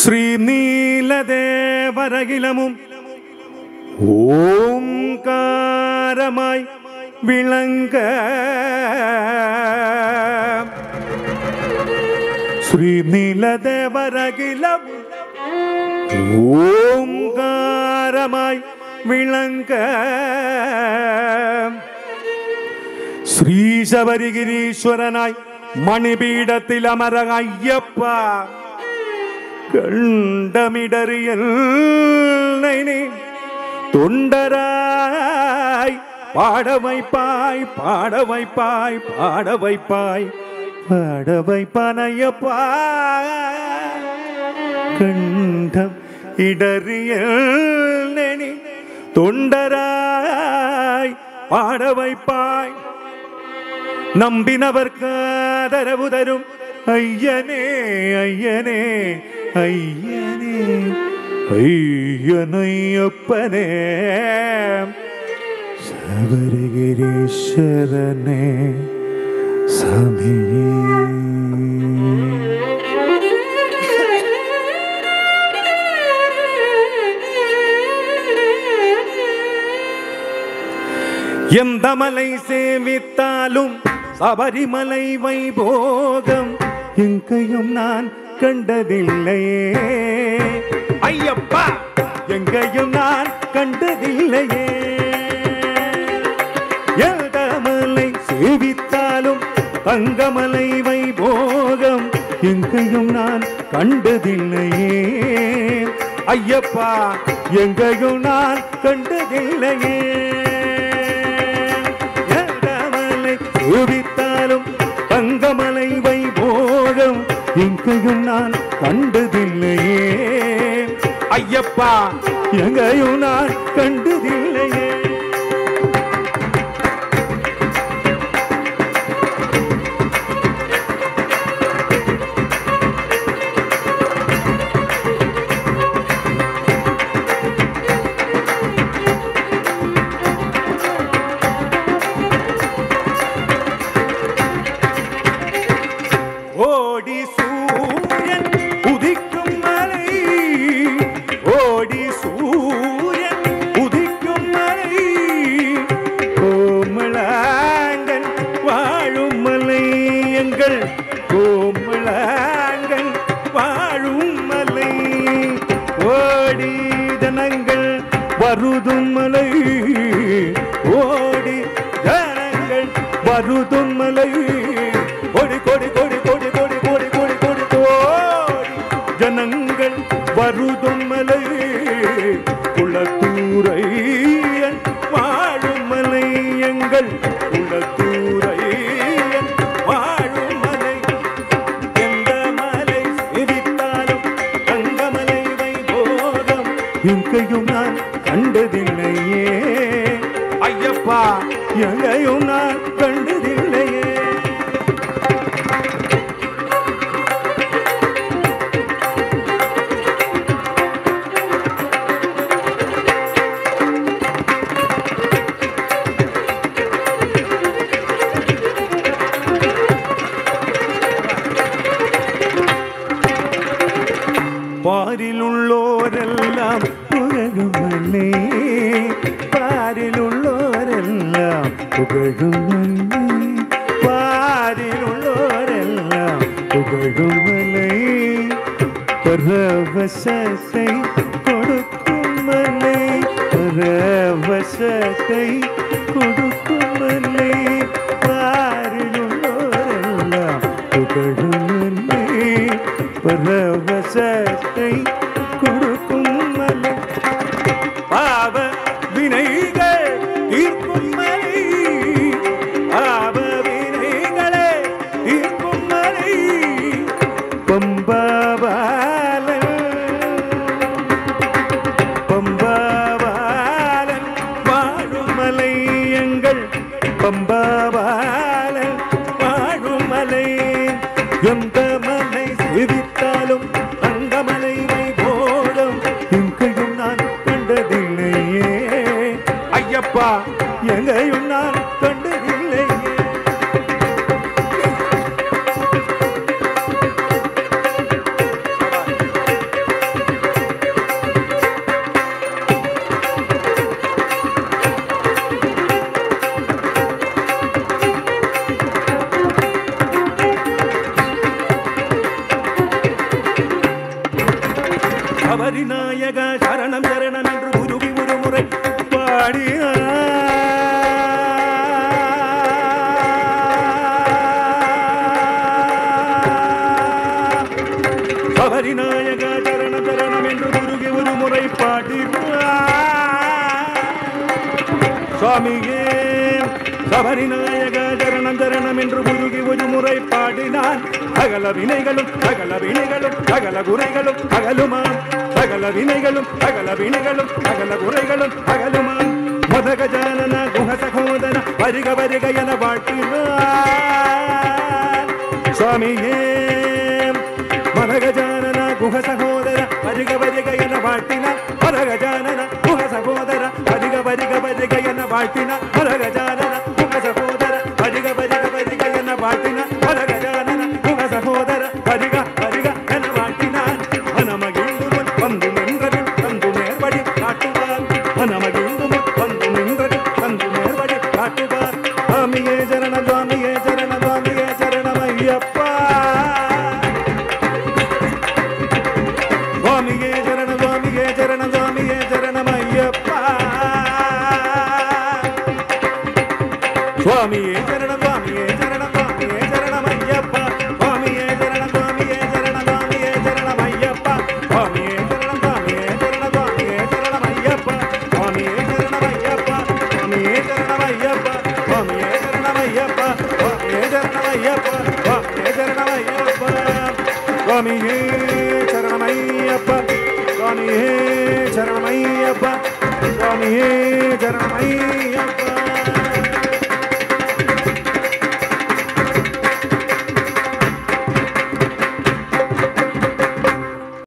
ஸ்ரீநீலதேவரகிலமும் ஓங்காரமாய் விளங்க ஸ்ரீநீலதேவரகிலம் ஓங்காரமாய் விளங்க ஸ்ரீசபரிகிரீஸ்வரனாய் மணிபீடத்தில் அமர ஐயப்பா கண்டமிடறியல் தொண்டராய் பாடவைப்பாய் பாடவைப்பாய் பாடவைப்பாய் பாடவைப்பானையப்பா கண்டம் இடறியல் தொண்டராய் பாடவைப்பாய் நம்பினவர்க்கு ஆதரவு தரும் ஐயனே ஐயனே ஐயனே ஐயனையப்பனே சபரிகிரீஸ்வரனே சாமியே. எந்த மலை சேவித்தாலும் சபரிமலை வைபோகம் எங்கையும் நான் கண்டதில்லையே ஐயப்பா எங்கையும் நான் கண்டதில்லையே. எந்த மலை சேவித்தாலும் தங்கமலை வைபோகம் எங்கையும் நான் கண்டதில்லையே ஐயப்பா எங்கையும் நான் கண்டதில்லையே. சேவித்தாலும் தங்கமலை வைபோகம் எங்கையும் நான் கண்டதில்லையே ஐயப்பா எங்கையும் நான் கண்டதில்லையே. ஓடி சூரியன் உதிக்கும் மலை ஓடி சூரியன் உதிக்கும் மலை கோமளாங்கன் வாழும் மலை எங்கள் கோமளாங்கன் வாழும் மலை ஓடி ஜனங்கள் வருதும் மலை ஓடி ஜனங்கள் வருதும் மலை கொடி கொடி கொடி கொடி கொடி கொடி கொடி கொடி கோடி ஜனங்கள் வருதும் மலை குளத்தூரையன் வாழும் மலை எங்கள் குளத்தூரையன் வாழும் மலை. எந்த மலை சேவித்தாலும் தங்கமலை வைபோகம் எங்கையும் நான் கண்டதில்லையே ஐயப்பா எங்கையும் நான் கண்டதில்லையே. பாரிலுள்ளோரெல்லாம் புகழும் மண்ணே பாரிலுள்ளோரெல்லாம் புகழும் மண்ணே பாரிலுள்ளோரெல்லாம் புகழும் மலை பரவசத்தை கொடுக்கும் மலை பரவசத்தை கொடுக்கும் மலை பாரிலுள்ளோரெல்லாம் புகழும் மலை பரவசத்தை கொடுக்கும் மலை பாவ வினைகள் தீர்க்கும் மலை பாவ வினைகளே தீர்க்கும் மலை பம்பாபாலன் பம்பாபாலன் வாழும் மலை எங்கள் பம்பாபாலன் வாழும் மலை. எந்த மலை சேவித்தாலும் தங்கமலை வைபோகம் எங்கையும் நான் கண்டதில்லையே ஐயப்பா எங்கையும் நான் கண்டதில்லையே. சபரிநாயக சரணம் சரணம் என்று உருகி ஒரு முறை பாடினார். சபரிநாயக சரணம் சரணம் என்று உருகி ஒரு முறை பாடினார். சுவாமியே சபரிநாயக சரணம் சரணம் என்று உருகி ஒரு முறை பாடினான். சகல வினைகளும் சகல வினைகளும் சகல குறைகளும் அகலுமான். சகல வினைகளும் சகல வினைகளும் சகல குறைகளும் அகலுமான். மதகஜானன குஹ சகோதர வருக வருக என வாழ்த்தினான். சுவாமியே மதகஜானன குஹ சகோதர வருக வருக என வாழ்த்தினான். மதகஜானன குஹ சகோதர வருக வருக வருக என வாழ்த்தினான். மதகஜானன குஹ சகோதர வருக வருக வருக என வாழ்த்தினான். மதகஜானன குஹ சகோதர வருக வருக என வாழ்த்தினான். மனமகிழ்ந்து வந்து நின்றது தந்து நேர்வழி காட்டுவார். மனமகிழ்ந்து வந்து நின்றது தந்து நேர்வழி காட்டுவார். சுவாமியே சரணம் சுவாமியே சரணம் சுவாமியே சரணம் ஐயப்பா. சுவாமியே சரணம் சுவாமியே சரணம் சுவாமியே சரணம் ஐயப்பா. சுவாமியே சரணம் சுவாமியே சரணம் சுவாமியே சரணம் ஐயப்பா. சுவாமியே சரணம் சுவாமியே சரணம் சுவாமியே சரணம் ஐயப்பா. சுவாமியே சரணம் சுவாமியே சரணம் சுவாமியே சரணம் ஐயப்பா. சுவாமியே சரணம் ஐயப்பா. சுவாமியே சரணம் ஐயப்பா. சுவாமியே சரணம் ஐயப்பா. சுவாமியே சரணம் ஐயப்பா. சுவாமியே சரணம் ஐயப்பா. சுவாமியே சரணம் ஐயப்பா. சுவாமியே சரணம் ஐயப்பா. சுவாமியே